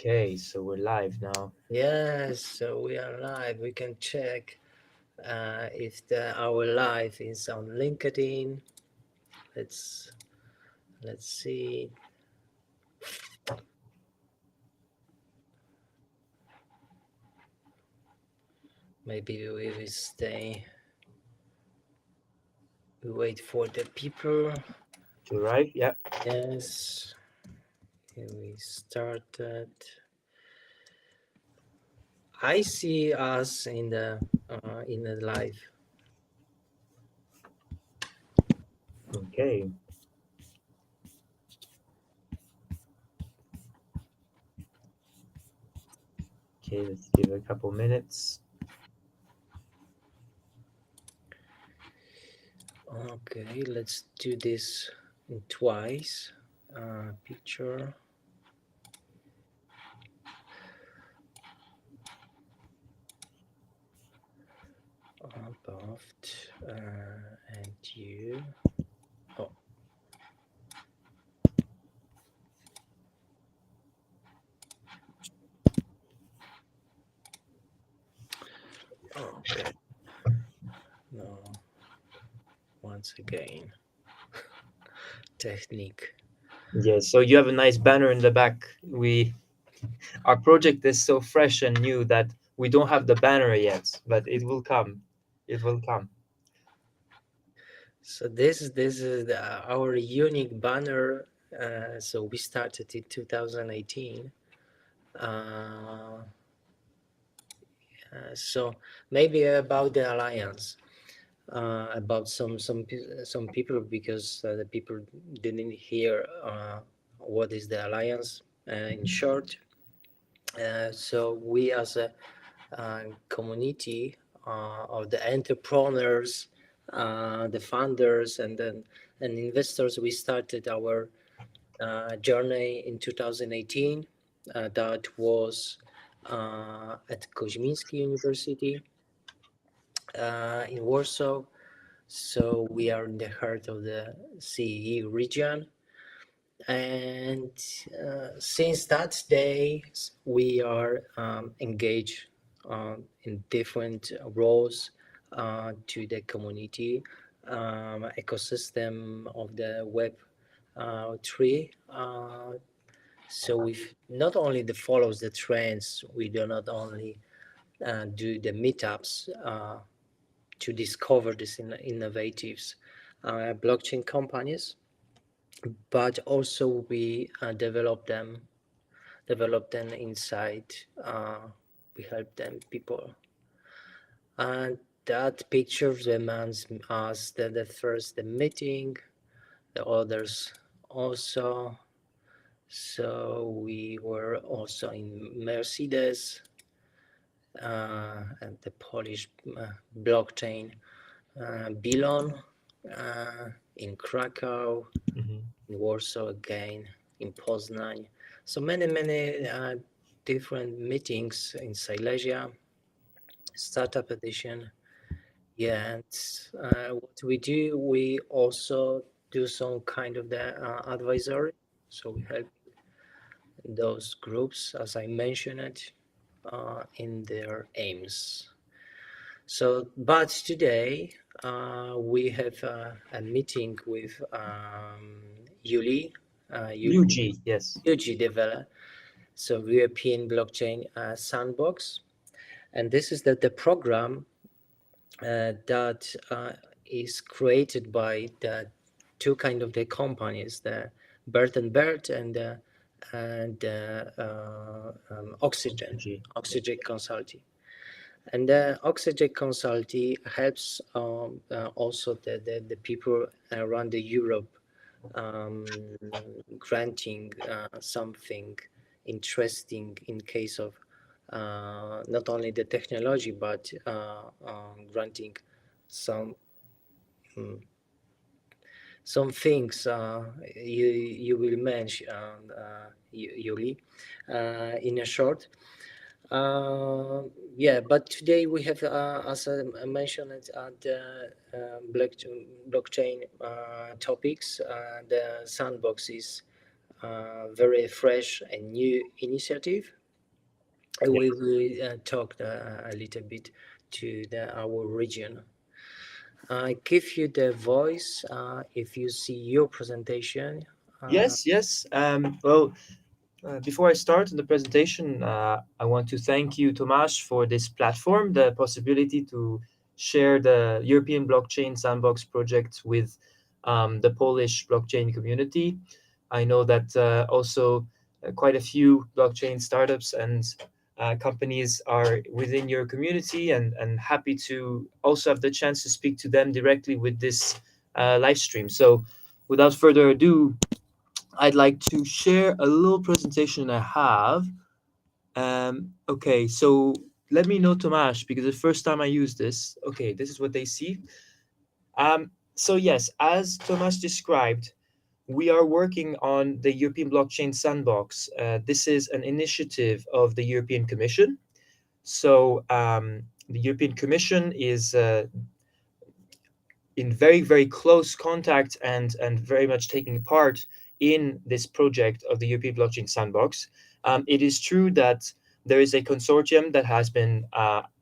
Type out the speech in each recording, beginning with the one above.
Okay, so we're live now. Yes, so we are live. We can check if our live is on LinkedIn. Let's let's see. Maybe we will stay. We wait for the people. To arrive? Yeah. Yes, here we started. I see us in the live. Okay. Okay, let's give it a couple minutes. Okay, let's do this in twice. Picture. Above and you. Oh, okay. No, once again, technique. Yeah, so you have a nice banner in the back. Our project is so fresh and new that we don't have the banner yet, but it will come. It will come. So this is our unique banner. So we started in 2018. So maybe about the alliance, about some people because the people didn't hear what is the alliance in short. So we as a community of the entrepreneurs, the funders, and investors, we started our journey in 2018. That was at Koźmiński University in Warsaw. So we are in the heart of the CEE region. And since that day, we are engaged in different roles to the community ecosystem of the Web 3. So we not only the follows the trends, we do not only do the meetups to discover these innovatives blockchain companies, but also we develop them inside. We help them people, and that picture reminds us that the first the meeting, the others also. So we were also in Mercedes and the Polish blockchain Bilon in Krakow, Hmm. in Warsaw again, in Poznań. So many different meetings in Silesia, Startup Edition. Yeah, and what we do, we also do some kind of the advisory. So we help those groups, as I mentioned it, in their aims. So, but today we have a meeting with Yuli, UG, yes. Yuji Develle, so European Blockchain Sandbox, and this is the program that is created by the two kind of the companies, the Bert and Bert and Oxygen, Oxygy. Oxygen Consulting. And the Oxygen Consulting helps also the people around the Europe um, granting something interesting in case of not only the technology but granting some mm, some things you will mention Yuli in a short. Uh, yeah, but today we have, as I mentioned, the blockchain topics. The sandbox is very fresh and new initiative. Yeah. We will talk a little bit to our region. I give you the voice if you see your presentation. Uh, Yes, yes. Well, before I start the presentation, I want to thank you, Tomasz, for this platform, the possibility to share the European Blockchain Sandbox project with the Polish blockchain community. I know that also quite a few blockchain startups and companies are within your community, and happy to also have the chance to speak to them directly with this live stream. So, without further ado, I'd like to share a little presentation I have. Okay, so let me know, Tomasz, because the first time I use this, okay, this is what they see. So yes, as Tomasz described, we are working on the European Blockchain Sandbox. This is an initiative of the European Commission. So the European Commission is in very very close contact and very much taking part in this project of the European Blockchain Sandbox. It is true that there is a consortium that has been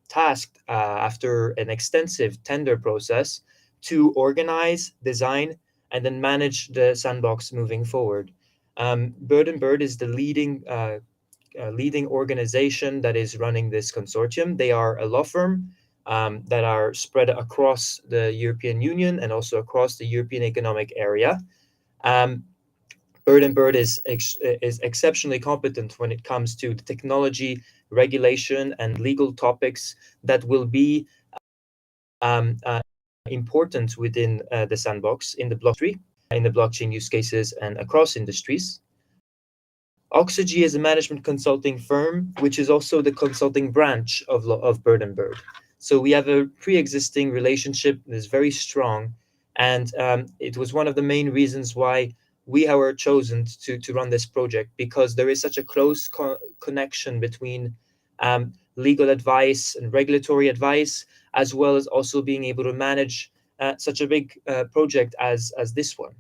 tasked after an extensive tender process to organize, design, and then manage the sandbox moving forward. Bird and Bird is the leading organization that is running this consortium. They are a law firm that are spread across the European Union and also across the European Economic Area. Um, Bird and Bird is exceptionally competent when it comes to the technology, regulation, and legal topics that will be important within the sandbox in the blockchain use cases and across industries. Oxygy is a management consulting firm, which is also the consulting branch of Bird and Bird. So we have a pre-existing relationship that is very strong, and it was one of the main reasons why we were chosen to run this project, because there is such a close connection between legal advice and regulatory advice, as well as also being able to manage such a big project as this one.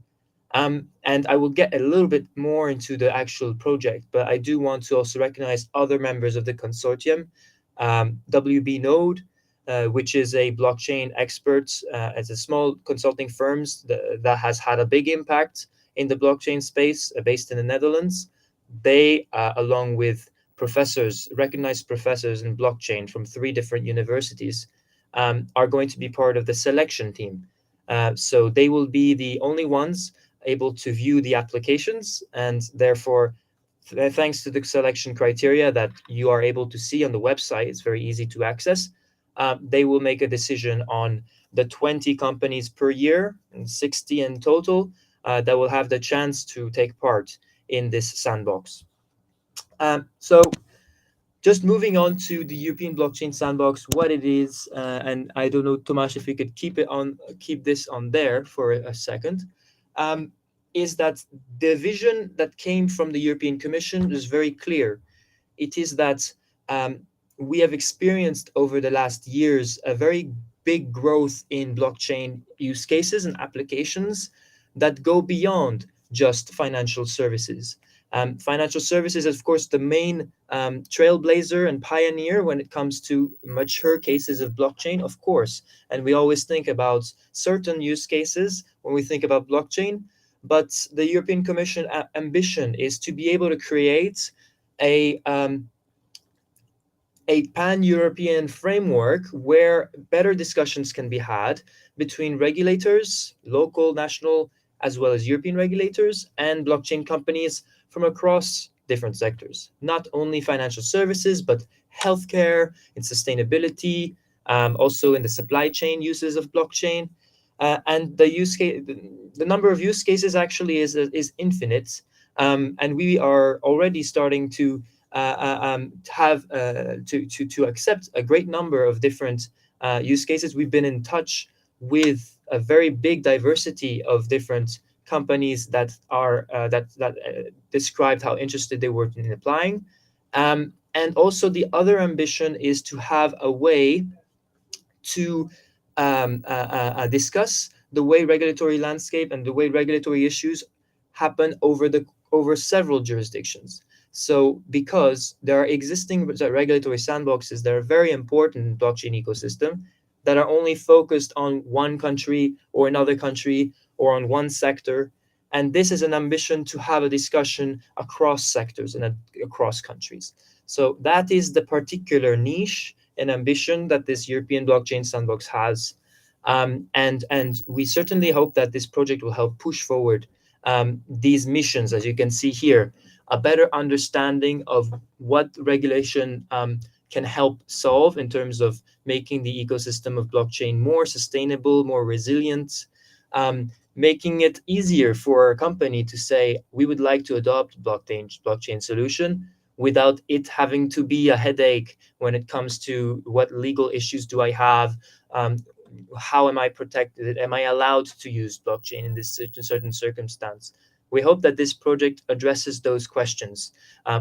And I will get a little bit more into the actual project, but I do want to also recognize other members of the consortium. WB Node, which is a blockchain expert, as a small consulting firms that has had a big impact in the blockchain space, based in the Netherlands. They, along with professors, recognized professors in blockchain from 3 different universities, are going to be part of the selection team. So they will be the only ones able to view the applications, and therefore, thanks to the selection criteria that you are able to see on the website, it's very easy to access. They will make a decision on the 20 companies per year and 60 in total that will have the chance to take part in this sandbox. So just moving on to the European Blockchain Sandbox, what it is, and I don't know, Tomasz, if we could keep this on there for a second, um, is that the vision that came from the European Commission is very clear. It is that um, we have experienced over the last years a very big growth in blockchain use cases and applications that go beyond just financial services. Financial services is, of course, the main trailblazer and pioneer when it comes to mature cases of blockchain, of course. And we always think about certain use cases when we think about blockchain. But the European Commission ambition is to be able to create a um, a pan-European framework where better discussions can be had between regulators, local, national, as well as European regulators, and blockchain companies from across different sectors, not only financial services, but healthcare and sustainability, also in the supply chain uses of blockchain. And the use case, the number of use cases actually is infinite, and we are already starting to have to accept a great number of different use cases. We've been in touch with a very big diversity of different companies that are described how interested they were in applying. And also the other ambition is to have a way to discuss the way regulatory landscape and the way regulatory issues happen over the over several jurisdictions. So because there are existing regulatory sandboxes that are very important in blockchain ecosystem that are only focused on one country or another country or on one sector, and this is an ambition to have a discussion across sectors and across countries. So that is the particular niche and ambition that this European Blockchain Sandbox has. And we certainly hope that this project will help push forward these missions, as you can see here, a better understanding of what regulation can help solve in terms of making the ecosystem of blockchain more sustainable, more resilient, making it easier for a company to say, we would like to adopt blockchain solution without it having to be a headache when it comes to what legal issues do I have, how am I protected, am I allowed to use blockchain in this certain circumstance. We hope that this project addresses those questions,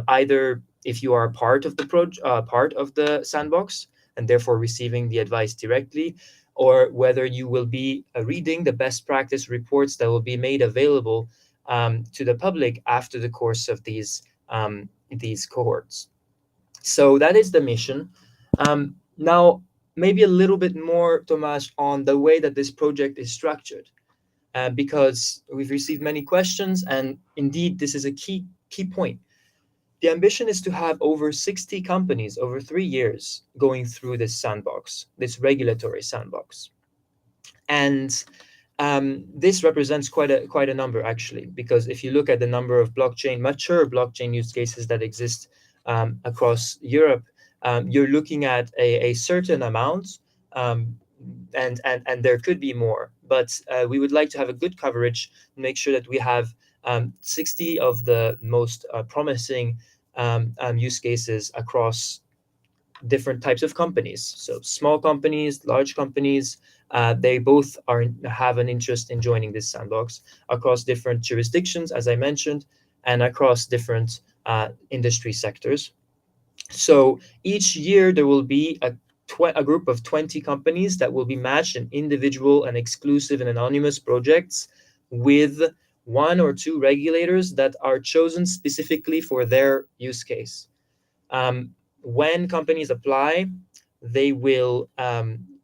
either if you are part of the sandbox and therefore receiving the advice directly, or whether you will be reading the best practice reports that will be made available to the public after the course of these cohorts. So that is the mission. Now, maybe a little bit more, Tomas, on the way that this project is structured, because we've received many questions, and indeed, this is a key point. The ambition is to have over 60 companies over 3 years going through this sandbox, this regulatory sandbox. And this represents quite a number, actually, because if you look at the number of mature blockchain use cases that exist across Europe, you're looking at a certain amount, um, and there could be more. But we would like to have a good coverage, make sure that we have 60 of the most promising use cases across different types of companies. So small companies, large companies, they both have an interest in joining this sandbox across different jurisdictions, as I mentioned, and across different industry sectors. So each year there will be a group of 20 companies that will be matched in individual and exclusive and anonymous projects with one or two regulators that are chosen specifically for their use case. When companies apply, they will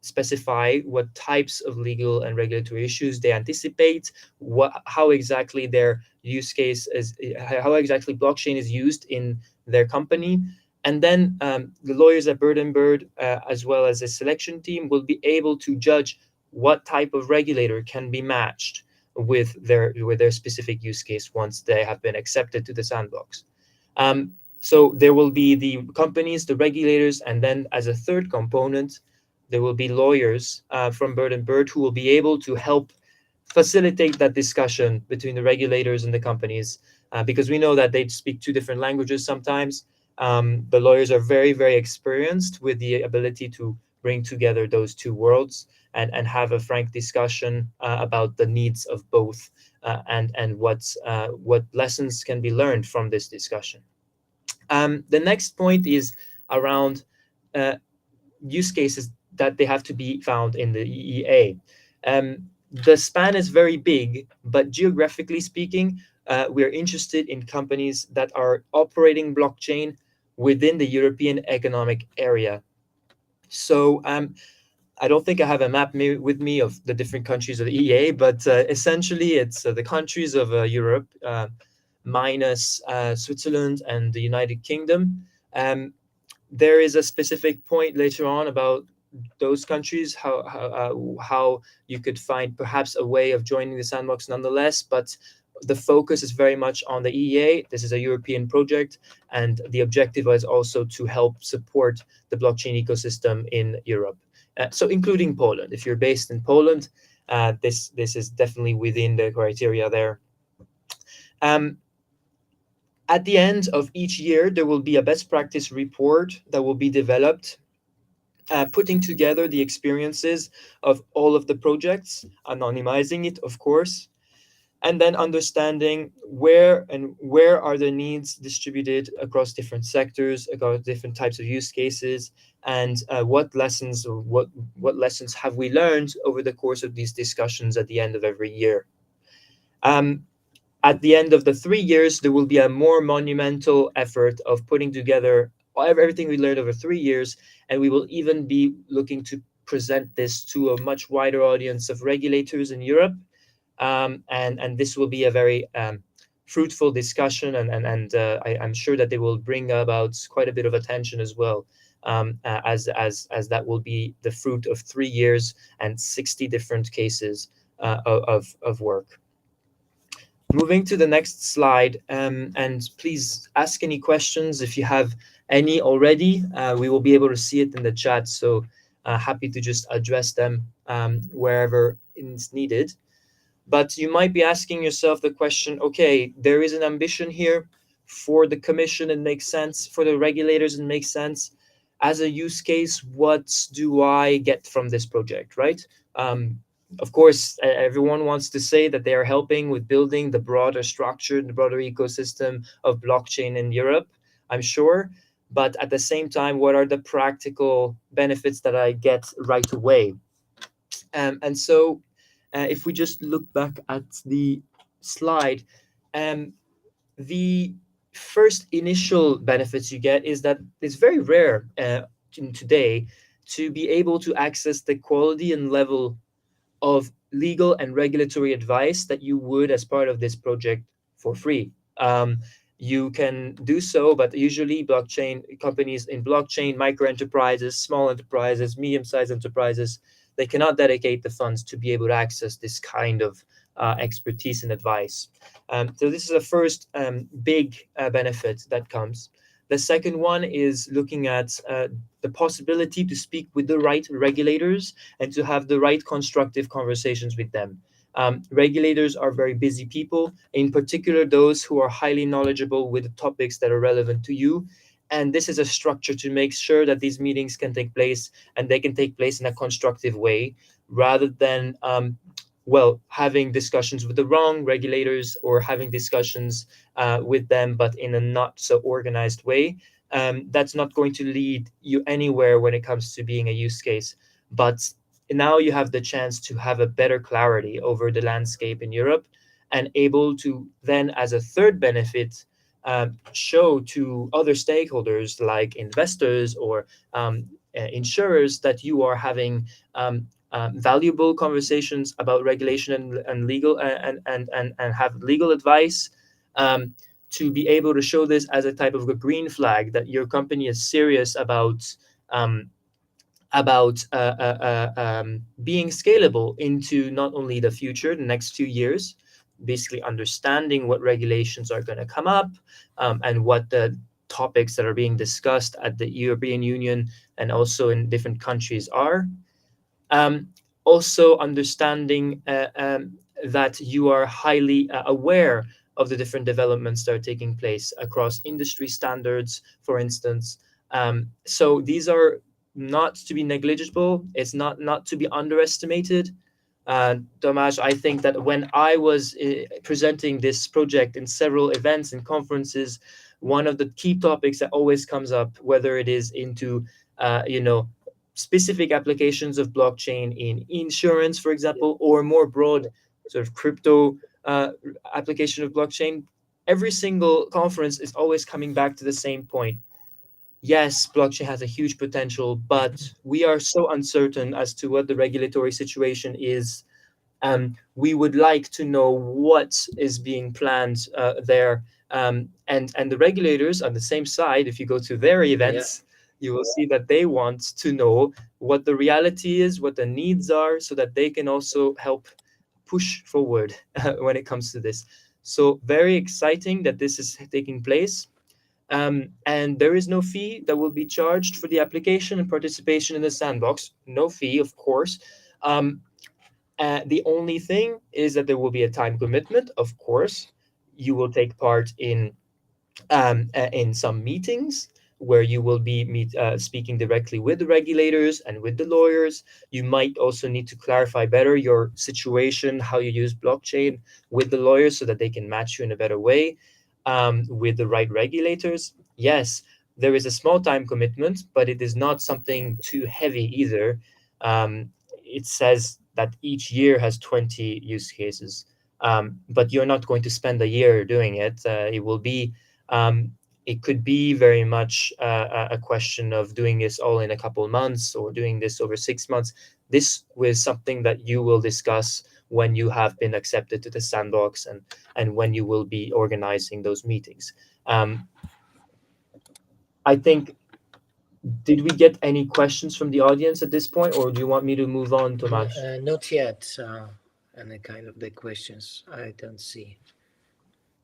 specify what types of legal and regulatory issues they anticipate, how exactly their use case is, how exactly blockchain is used in their company. And then the lawyers at Bird and Bird, as well as a selection team, will be able to judge what type of regulator can be matched with their specific use case once they have been accepted to the sandbox. So there will be the companies, the regulators, and then as a third component, there will be lawyers from Bird and Bird who will be able to help facilitate that discussion between the regulators and the companies, because we know that they speak two different languages sometimes. The lawyers are very experienced with the ability to bring together those two worlds and have a frank discussion about the needs of both, and what lessons can be learned from this discussion. The next point is around use cases that they have to be found in the EEA. The span is very big, but geographically speaking, we're interested in companies that are operating blockchain within the European Economic Area. So I don't think I have a map with me of the different countries of the EEA, but essentially it's the countries of Europe, minus Switzerland and the United Kingdom. There is a specific point later on about those countries, how you could find perhaps a way of joining the sandbox nonetheless, but the focus is very much on the EEA. This is a European project, and the objective is also to help support the blockchain ecosystem in Europe. So including Poland. If you're based in Poland, this is definitely within the criteria there. At the end of each year, there will be a best practice report that will be developed, putting together the experiences of all of the projects, anonymizing it, of course, and then understanding where are the needs distributed across different sectors, across different types of use cases, and what lessons have we learned over the course of these discussions at the end of every year. At the end of the 3 years, there will be a more monumental effort of putting together everything we learned over 3 years, and we will even be looking to present this to a much wider audience of regulators in Europe, and this will be a very fruitful discussion, and I'm sure that they will bring about quite a bit of attention as well, as that will be the fruit of 3 years and 60 different cases of work. Moving to the next slide, and please ask any questions if you have any already. We will be able to see it in the chat, so happy to just address them wherever it's needed. But you might be asking yourself the question, okay, there is an ambition here for the commission, it makes sense, for the regulators, it makes sense. As a use case, what do I get from this project, right? Of course, everyone wants to say that they are helping with building the broader structure, the broader ecosystem of blockchain in Europe, I'm sure. But at the same time, what are the practical benefits that I get right away? And so if we just look back at the slide, the first initial benefits you get is that it's very rare today to be able to access the quality and level of legal and regulatory advice that you would as part of this project for free. You can do so, but usually blockchain companies in blockchain, micro enterprises, small enterprises, medium-sized enterprises, they cannot dedicate the funds to be able to access this kind of expertise and advice. So this is the first big benefit that comes. The second one is looking at the possibility to speak with the right regulators and to have the right constructive conversations with them. Regulators are very busy people, in particular those who are highly knowledgeable with the topics that are relevant to you. And this is a structure to make sure that these meetings can take place, and they can take place in a constructive way, rather than having discussions with the wrong regulators or having discussions with them, but in a not so organized way. That's not going to lead you anywhere when it comes to being a use case. But now you have the chance to have a better clarity over the landscape in Europe, and able to then, as a third benefit, show to other stakeholders like investors or insurers that you are having valuable conversations about regulation and legal and have legal advice, to be able to show this as a type of a green flag that your company is serious um, about being scalable into not only the future, the next few years, basically understanding what regulations are going to come up, and what the topics that are being discussed at the European Union and also in different countries are. Also understanding that you are highly aware of the different developments that are taking place across industry standards, for instance. So these are not to be negligible. It's not to be underestimated. Tomasz, I think that when I was presenting this project in several events and conferences, one of the key topics that always comes up, whether it is into specific applications of blockchain in insurance, for example, or more broad sort of crypto application of blockchain, every single conference is always coming back to the same point. Yes, blockchain has a huge potential, but we are so uncertain as to what the regulatory situation is. We would like to know what is being planned there. And the regulators on the same side, if you go to their events, you will see that they want to know what the reality is, what the needs are, so that they can also help push forward when it comes to this. So very exciting that this is taking place. And there is no fee that will be charged for the application and participation in the sandbox. No fee, of course. The only thing is that there will be a time commitment. Of course, you will take part in some meetings where you will be speaking directly with the regulators and with the lawyers. You might also need to clarify better your situation, how you use blockchain with the lawyers so that they can match you in a better way with the right regulators. Yes, there is a small time commitment, but it is not something too heavy either. It says that each year has 20 use cases. but you're not going to spend a year doing it. It will be it could be very much a question of doing this all in a couple of months or doing this over 6 months. This was something that you will discuss when you have been accepted to the sandbox and when you will be organizing those meetings. I think, did we get any questions from the audience at this point, or do you want me to move on, Tomasz? Not yet. Any kind of the questions I don't see.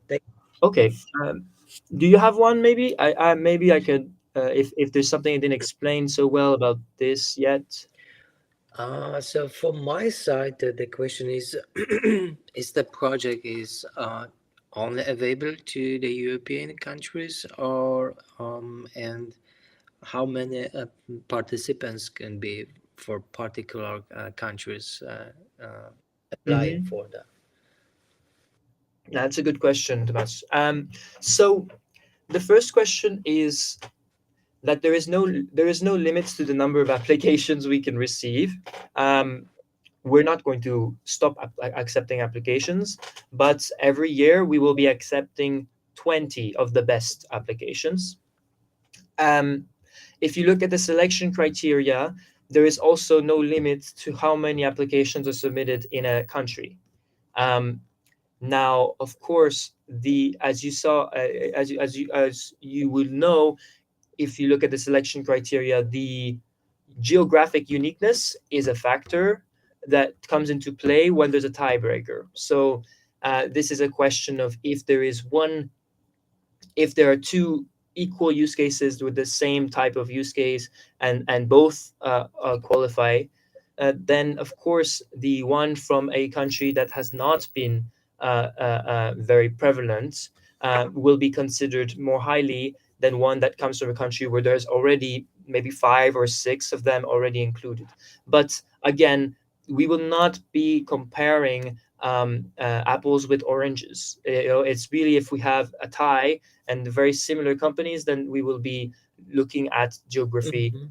They, Okay. Do you have one? Maybe I could. If there's something I didn't explain so well about this yet. so from my side, the question is: is the project only available to the European countries, or and how many participants can be for particular countries applying Mm-hmm. for that? That's a good question, Tomasz. So the first question is that there is no limits to the number of applications we can receive. Um, we're not going to stop accepting applications, but every year we will be accepting 20 of the best applications. Um, if you look at the selection criteria, there is also no limit to how many applications are submitted in a country. Um, Now, of course, the as you saw, as you will know, if you look at the selection criteria, the geographic uniqueness is a factor that comes into play when there's a tiebreaker. So this is a question of if there are two equal use cases with the same type of use case and both qualify, then of course the one from a country that has not been very prevalent will be considered more highly than one that comes from a country where there's already maybe five or six of them already included. But again, we will not be comparing apples with oranges. It's really, if we have a tie and very similar companies, then we will be looking at geography Mhm.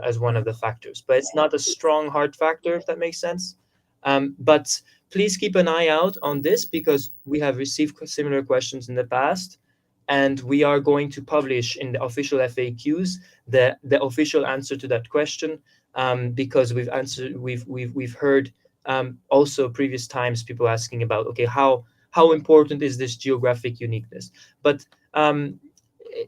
as one of the factors. But it's not a strong hard factor, if that makes sense. But please keep an eye out on this because we have received similar questions in the past, and we are going to publish in the official FAQs the official answer to that question, because we've heard also previous times people asking about, okay, how important is this geographic uniqueness? But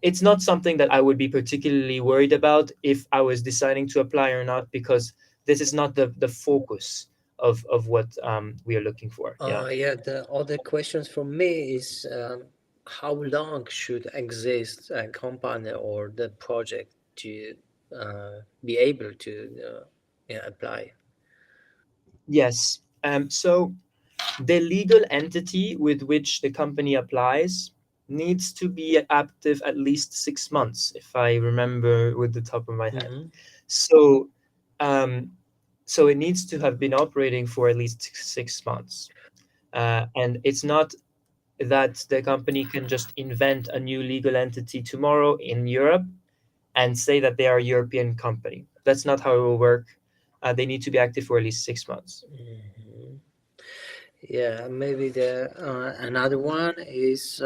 it's not something that I would be particularly worried about if I was deciding to apply or not, because this is not the focus of what we are looking for. Yeah. Yeah, the other questions for me is how long should exist a company or the project to be able to yeah, apply? Yes. So the legal entity with which the company applies needs to be active at least 6 months, if I remember with the top of my head. Hmm. So, um, so it needs to have been operating for at least 6 months. And it's not that the company can just invent a new legal entity tomorrow in Europe and say that they are a European company. That's not how it will work. They need to be active for at least 6 months. Hmm. Yeah, maybe the another one is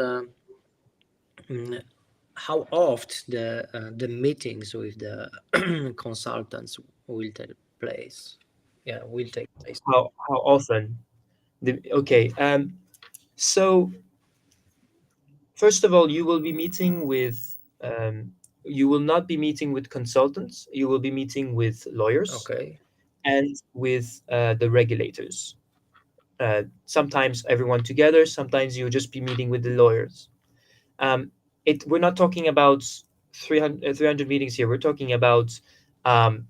mm, how often the meetings with the consultants will take place. Yeah, will take place. How often? Okay. So first of all, you will be meeting with. You will not be meeting with consultants. You will be meeting with lawyers Okay. and with the regulators. Sometimes everyone together. Sometimes you'll just be meeting with the lawyers. Um, we're not talking about 300 meetings here. We're talking about um,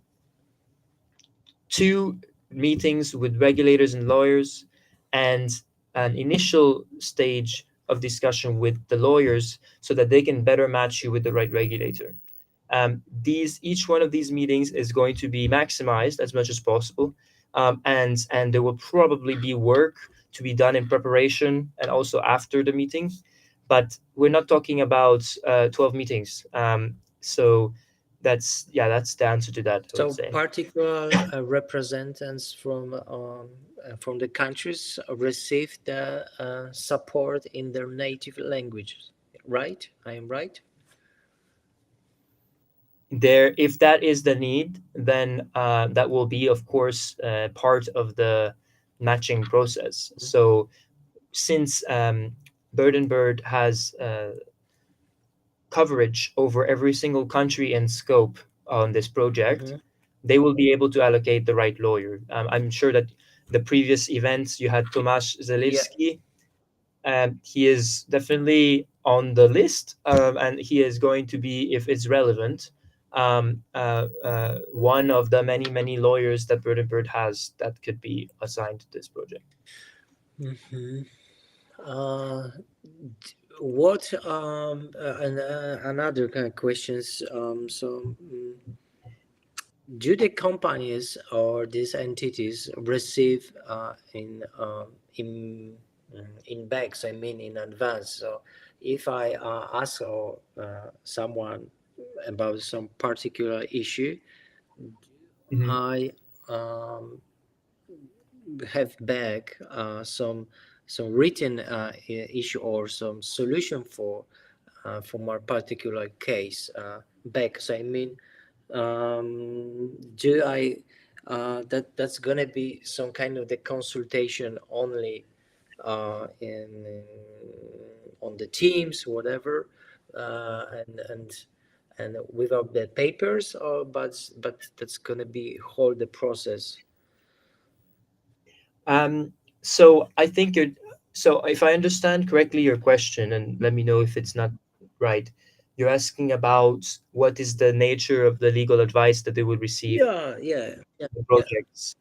two meetings with regulators and lawyers, and an initial stage of discussion with the lawyers so that they can better match you with the right regulator. These Each one of these meetings is going to be maximized as much as possible, and there will probably be work to be done in preparation and also after the meeting. But we're not talking about 12 meetings. So that's the answer to that, I would So say. particular representatives from from the countries receive the support in their native languages, right? I am right? There, if that is the need, then that will be, of course, part of the matching process. So since Bird and Bird has coverage over every single country and scope on this project, Mm-hmm. they will be able to allocate the right lawyer. I'm sure that the previous events you had Tomasz Yeah. Zalewski. He is definitely on the list, and he is going to be, if it's relevant, one of the many lawyers that Bird and Bird has that could be assigned to this project. Mm-hmm. Uh, what and another kind of questions. Do the companies or these entities receive in bags? I mean, in advance. So, if I ask or someone about some particular issue, Mhm. I um, have back some written issue or some solution for my particular case back. So I mean, do I that's gonna be some kind of the consultation only on the teams, whatever, and without the papers, or but that's gonna be whole the process. Um, so I think you're, so if I understand correctly your question, and let me know if it's not right, you're asking about what is the nature of the legal advice that they would receive Yeah, yeah, yeah, in the yeah. projects.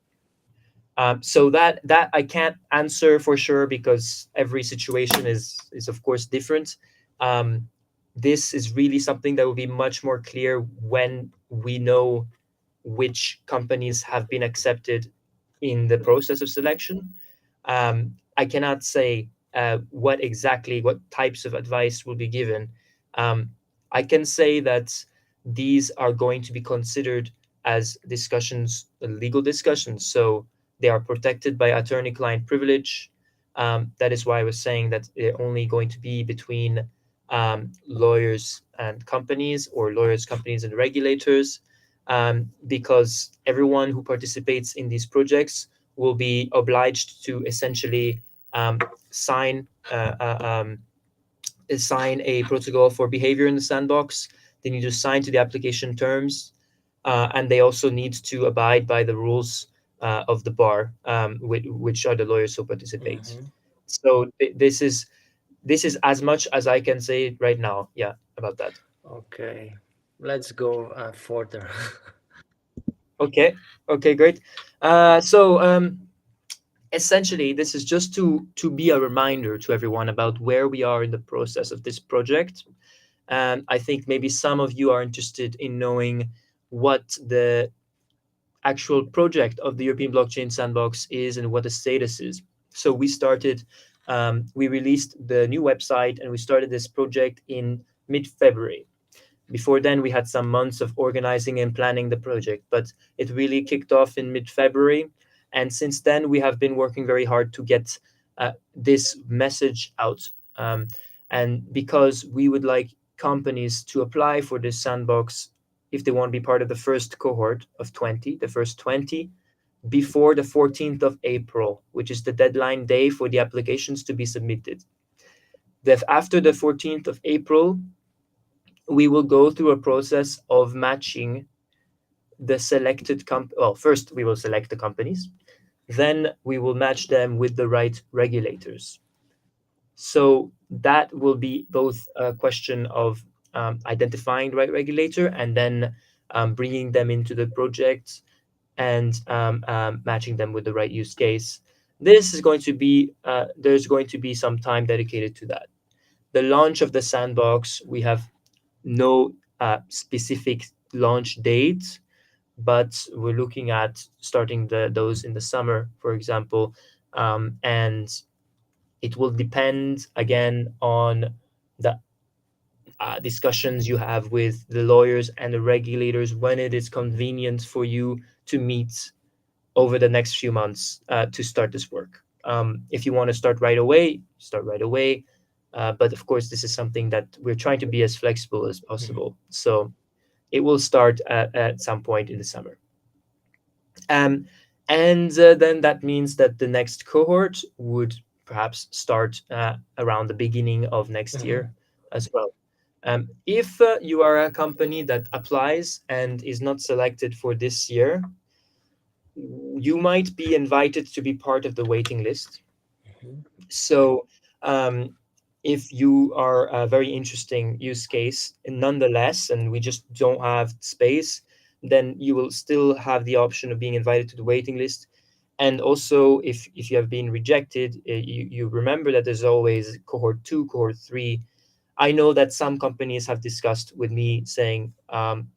So that I can't answer for sure because every situation is of course different. Um, this is really something that will be much more clear when we know which companies have been accepted in the process of selection. I cannot say what types of advice will be given. Um, I can say that these are going to be considered as discussions, legal discussions. So they are protected by attorney-client privilege. That is why I was saying that they're only going to be between lawyers and companies, or lawyers, companies, and regulators, because everyone who participates in these projects will be obliged to essentially um, sign uh, uh, um, sign a protocol for behavior in the sandbox. They need to sign to the application terms, and they also need to abide by the rules of the bar, which are the lawyers who participate. Hmm. So this is as much as I can say right now. Yeah, about that. Okay, let's go further. Okay. Okay. Great. So essentially, this is just to be a reminder to everyone about where we are in the process of this project. And I think maybe some of you are interested in knowing what the actual project of the European Blockchain Sandbox is and what the status is. So we released the new website and we started this project in mid-February. Before then, we had some months of organizing and planning the project, but it really kicked off in mid-February. And since then, we have been working very hard to get this message out. And because we would like companies to apply for this sandbox if they want to be part of the first cohort of 20, the first 20, before the 14th of April, which is the deadline day for the applications to be submitted. After the 14th of April, we will go through a process of matching the selected well, first we will select the companies, then we will match them with the right regulators. So that will be both a question of identifying the right regulator and then bringing them into the project and matching them with the right use case. This is going to be there's going to be some time dedicated to that. The launch of the sandbox, we have no specific launch date, but we're looking at starting those in the summer, for example, and it will depend again on the discussions you have with the lawyers and the regulators when it is convenient for you to meet over the next few months to start this work. If you want to start right away, start right away. But of course, this is something that we're trying to be as flexible as Mhm. possible. So it will start at some point in the summer. Um, and then that means that the next cohort would perhaps start around the beginning of next Mhm. year as well. If you are a company that applies and is not selected for this year, you might be invited to be part of the waiting list. Mhm. So, if you are a very interesting use case, nonetheless, and we just don't have space, then you will still have the option of being invited to the waiting list. And also, if you have been rejected, you remember that there's always cohort two, cohort three. I know that some companies have discussed with me saying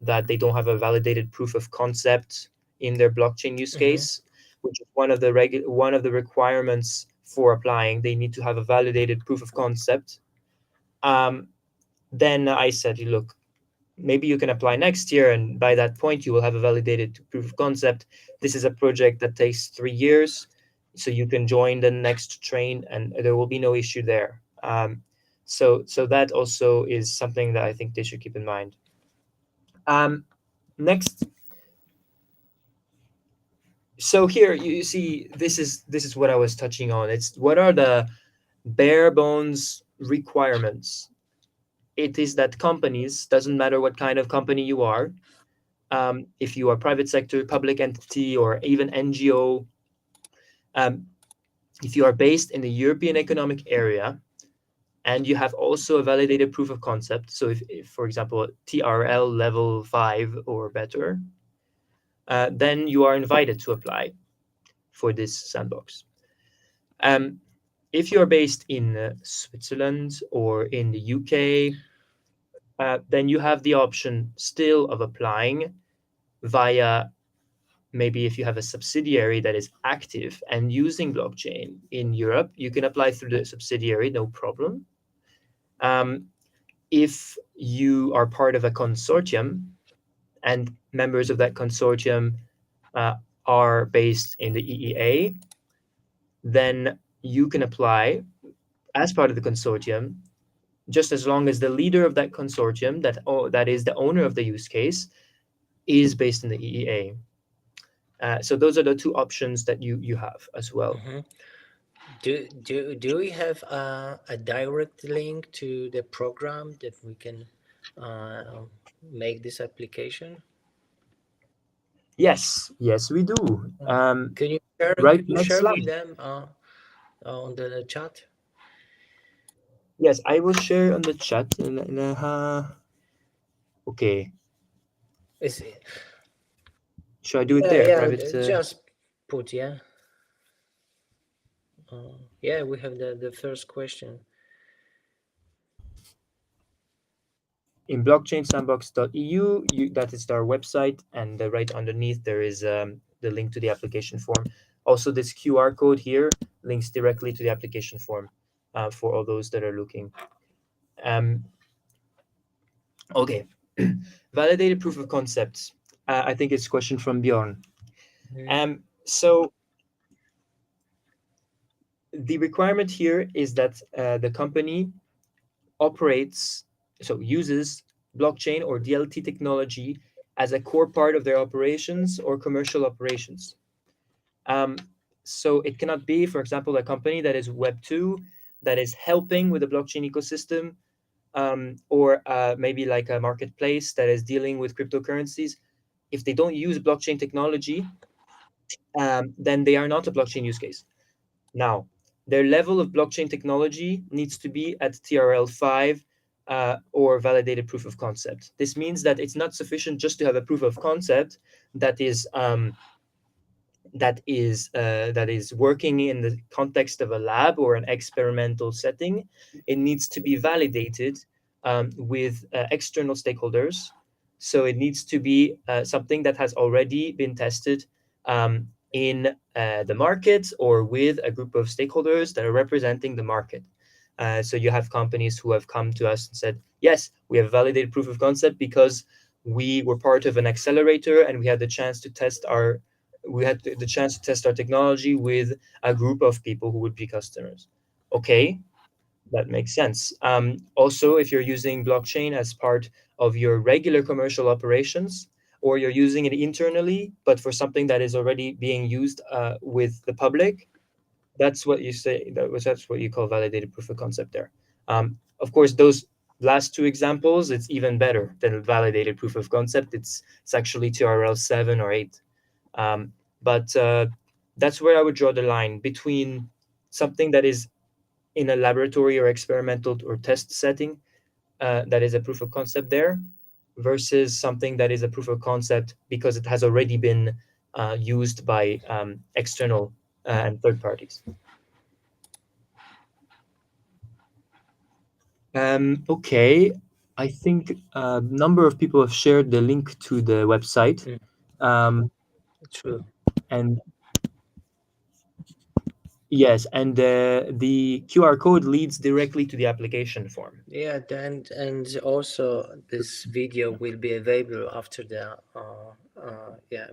that they don't have a validated proof of concept in their blockchain use Mhm. case, which is one of the requirements for applying. They need to have a validated proof of concept. Um, then I said, look, maybe you can apply next year, and by that point, you will have a validated proof of concept. This is a project that takes 3 years, so you can join the next train, and there will be no issue there. So that also is something that I think they should keep in mind. Next, so here you see this is what I was touching on. It's what are the bare bones requirements. It is that companies, doesn't matter what kind of company you are, if you are private sector, public entity, or even NGO, um, if you are based in the European Economic Area and you have also a validated proof of concept, so if for example, TRL level 5 or better, then you are invited to apply for this sandbox. Um, if you are based in Switzerland or in the UK, then you have the option still of applying via, maybe if you have a subsidiary that is active and using blockchain in Europe, you can apply through the subsidiary, no problem. Um, if you are part of a consortium and members of that consortium uh, are based in the EEA, then you can apply as part of the consortium, just as long as the leader of that consortium, that is the owner of the use case, is based in the EEA. So those are the two options that you have as well. Mhm. Do we have a direct link to the program that we can uh, make this application? Yes, we do. Uh, can you share? Right, Can you next share with slide. them on the chat? Yes, I will share on the chat. Okay, Is it, should I do it yeah, there? yeah. Private. Just put yeah. Yeah, we have the first question. In blockchainsandbox.eu, that is our website, and right underneath there is the link to the application form. Also, this QR code here links directly to the application form for all those that are looking. Um, okay, validated proof of concepts. I think it's a question from Bjorn. Mhm. So the requirement here is that the company operates, so uses blockchain or DLT technology as a core part of their operations or commercial operations. Um, so it cannot be, for example, a company that is Web 2 that is helping with the blockchain ecosystem, or maybe like a marketplace that is dealing with cryptocurrencies. If they don't use blockchain technology, then they are not a blockchain use case. Now, their level of blockchain technology needs to be at TRL 5 or validated proof of concept. This means that it's not sufficient just to have a proof of concept that is that is working in the context of a lab or an experimental setting. It needs to be validated with external stakeholders. So it needs to be something that has already been tested in the market or with a group of stakeholders that are representing the market. So you have companies who have come to us and said, yes, we have validated proof of concept because we were part of an accelerator and we had the chance to test we had the chance to test our technology with a group of people who would be customers. Okay, that makes sense. Also, if you're using blockchain as part of your regular commercial operations, or you're using it internally, but for something that is already being used with the public, that's what you say. That's what you call validated proof of concept there. Of course, those last two examples, it's even better than validated proof of concept. It's actually TRL 7 or 8. But that's where I would draw the line between something that is in a laboratory or experimental or test setting, that is a proof of concept there, versus something that is a proof of concept because it has already been used by external and third parties. Okay, I think a number of people have shared the link to the website. True. And yes, and the QR code leads directly to the application form. Yeah, and also this video will be available after the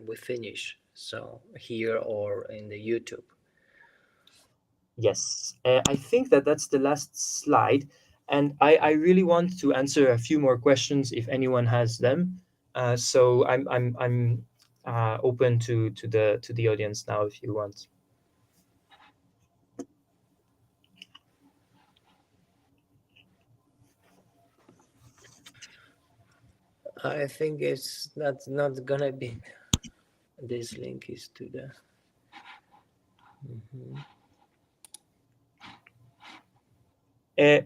we finish. So here or in the YouTube. Yes, I think that that's the last slide, and I really want to answer a few more questions if anyone has them. So I'm open to the audience now if you want. I think it's not gonna be. This link is to the.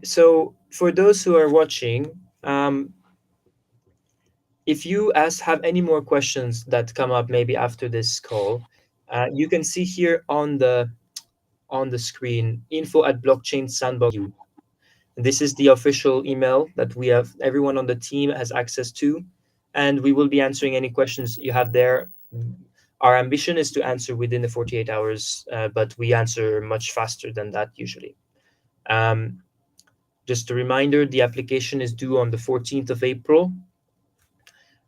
So for those who are watching, if you have any more questions that come up maybe after this call, you can see here on the screen info@blockchainsandbox. This is the official email that we have. Everyone on the team has access to, and we will be answering any questions you have there. Our ambition is to answer within the 48 hours, but we answer much faster than that usually. Just a reminder, the application is due on the 14th of April,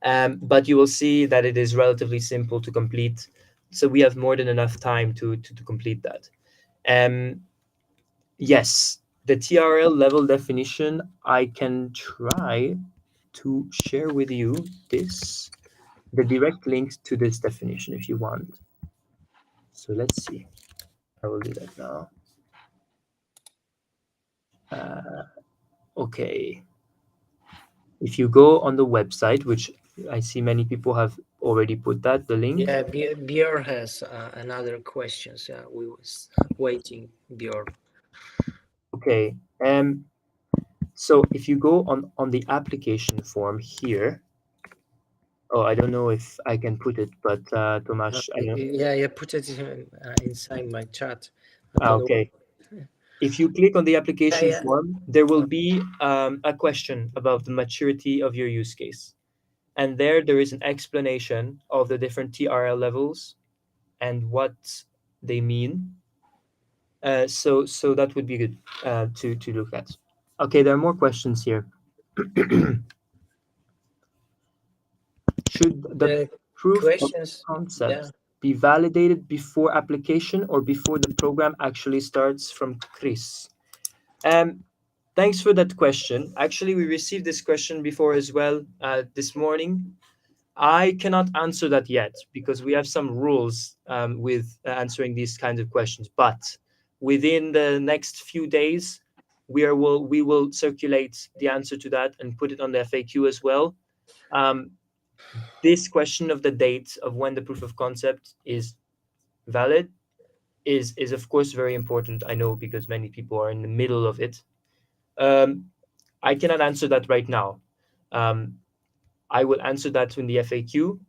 but you will see that it is relatively simple to complete. So we have more than enough time to complete that. Yes, the TRL level definition, I can try to share with you the direct links to this definition if you want. So let's see. I will do that now. Okay. If you go on the website, which I see many people have already put the link. Yeah, Björn has another questions. Yeah, we was waiting, Björn. Okay. So if you go on the application form here, oh, I don't know if I can put it, but Tomasz, I don't. Yeah, put it inside my chat. I don't know. Okay. If you click on the application Yeah. form, there will be a question about the maturity of your use case. And there is an explanation of the different TRL levels and what they mean. So that would be good to look at. Okay, there are more questions here. Should the proof questions, of concept be validated before application or before the program actually starts? From Chris. Thanks for that question. Actually, we received this question before as well this morning. I cannot answer that yet because we have some rules with answering these kinds of questions. But within the next few days, we will circulate the answer to that and put it on the FAQ as well. This question of the date of when the proof of concept is valid is of course very important. I know because many people are in the middle of it. I cannot answer that right now. I will answer that in the FAQ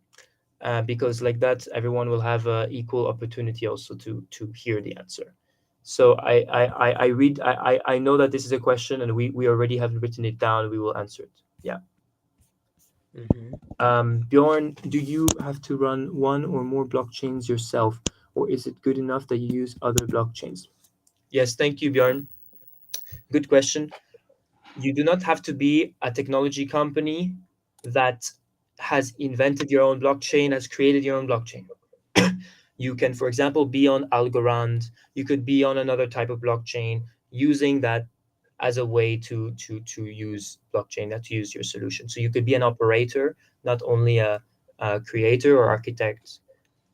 because like that, everyone will have equal opportunity also to hear the answer. So I know that this is a question and we already have written it down. We will answer it. Yeah. Bjorn, do you have to run one or more blockchains yourself, or is it good enough that you use other blockchains? Yes, thank you, Bjorn. Good question. You do not have to be a technology company that has invented your own blockchain, has created your own blockchain. You can, for example, be on Algorand. You could be on another type of blockchain using that as a way to use blockchain, not to use your solution. So you could be an operator, not only a creator or architect.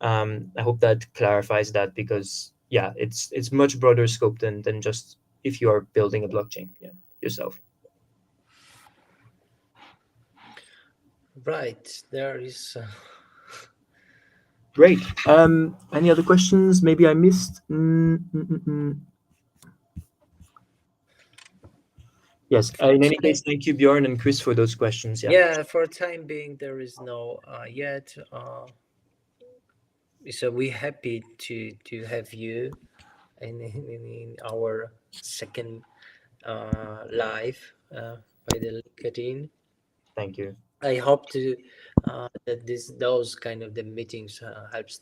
I hope that clarifies that, because yeah, it's much broader scope than just if you are building a blockchain, yeah, yourself. Right. There is. Great. Any other questions? Maybe I missed. Yes. In So any case, thank you, Bjorn and Chris, for those questions. Yeah. yeah, for time being, there is no yet. So we're happy to have you in our second live by the LinkedIn. Thank you. I hope to that this those kind of the meetings helps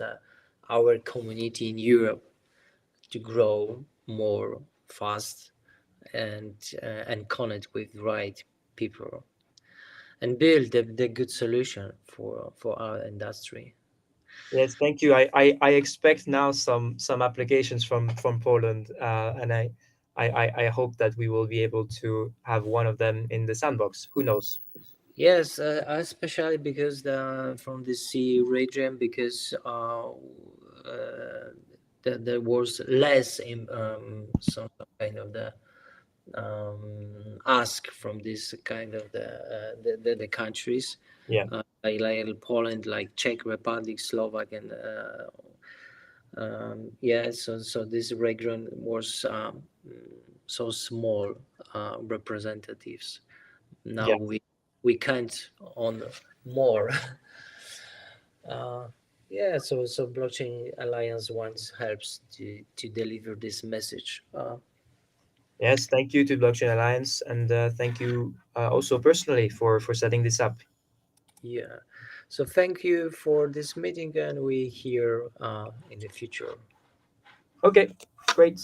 our community in Europe to grow more fast and connect with right people and build the good solution for our industry. Yes, thank you. I expect now some applications from Poland, and I hope that we will be able to have one of them in the sandbox. Who knows? Yes, especially because from the sea region, because there was less in some kind of the ask from this kind of the countries Yeah, like Poland, like Czech Republic, Slovak, and yeah. So this region was so small representatives. Now yeah. we count on more. uh, yeah. So blockchain alliance once helps to deliver this message. Yes, thank you to Blockchain Alliance, and thank you also personally for setting this up. Yeah. So thank you for this meeting, and we hear in the future. Okay, great.